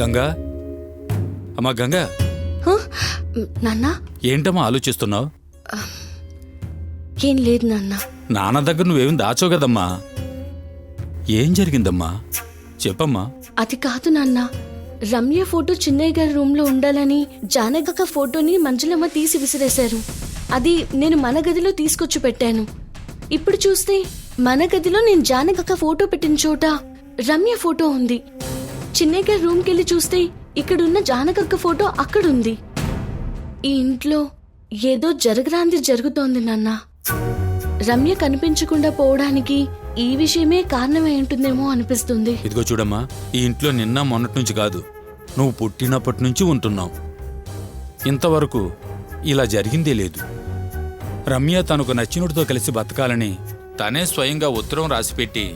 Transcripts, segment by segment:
గంగా, అమ్మా గంగా, నాన్న ఏంటమ్మా ఆలోచిస్తున్నావు? ఏం లేదు నాన్న. నాన్న దగ్గర నువ్వేం దాచో కదమ్మా. ఏం జరిగిందమ్మా చెప్పమ్మా. అది కాదు నాన్న, రమ్య ఫోటో చిన్నయ్య గారి రూమ్ లో ఉండాలని జానకక్క ఫోటోని మంజులమ్మ తీసి విసిరేశారు. అది నేను మన గదిలో తీసుకొచ్చి పెట్టాను. ఇప్పుడు చూస్తే మన గదిలో నేను జానకక్క ఫోటో పెట్టిన చోట రమ్య ఫోటో ఉంది. చిన్నయ్య గారి రూమ్కి వెళ్ళి చూస్తే ఇక్కడున్న జానకక్క ఫోటో అక్కడుంది. ఈ ఇంట్లో ఏదో జరగరాంది జరుగుతోంది నాన్న. రమ్య కనిపించకుండా పోవడానికి ఈ విషయమే కారణమై ఉంటుందేమో అనిపిస్తుంది. ఇదిగో చూడమ్మా, ఈ ఇంట్లో నిన్న మొన్నటి నుంచి కాదు, నువ్వు పుట్టినప్పటి నుంచి ఉంటున్నావు. ఇంతవరకు ఇలా జరిగిందే లేదు. రమ్య తనకు నచ్చినోడితో కలిసి బతకాలని తనే స్వయంగా ఉత్తరం రాసిపెట్టి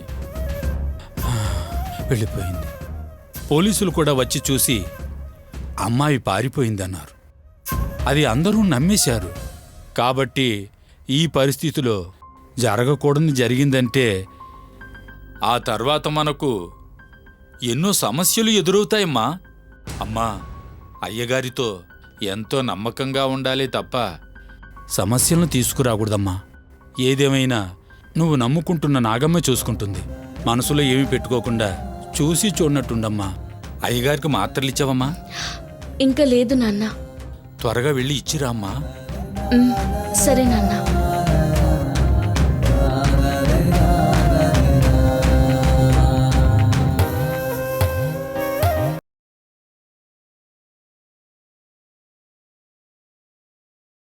వెళ్ళిపోయింది. పోలీసులు కూడా వచ్చి చూసి అమ్మాయి పారిపోయిందన్నారు. అది అందరూ నమ్మేశారు. కాబట్టి ఈ పరిస్థితిలో జరగకూడని జరిగిందంటే ఆ తర్వాత మనకు ఎన్నో సమస్యలు ఎదురవుతాయమ్మా. అమ్మా, అయ్యగారితో ఎంతో నమ్మకంగా ఉండాలి తప్ప సమస్యలను తీసుకురాకూడదమ్మా. ఏదేమైనా నువ్వు నమ్ముకుంటున్న నాగమ్మ చూసుకుంటుంది. మనసులో ఏమీ పెట్టుకోకుండా చూసి చూడనట్టుండమ్మా. అయ్యగారికి మాత్రలు ఇచ్చావమ్మా? ఇంకా లేదు నాన్న. త్వరగా వెళ్ళి ఇచ్చిరామ్మా. సరే నాన్న.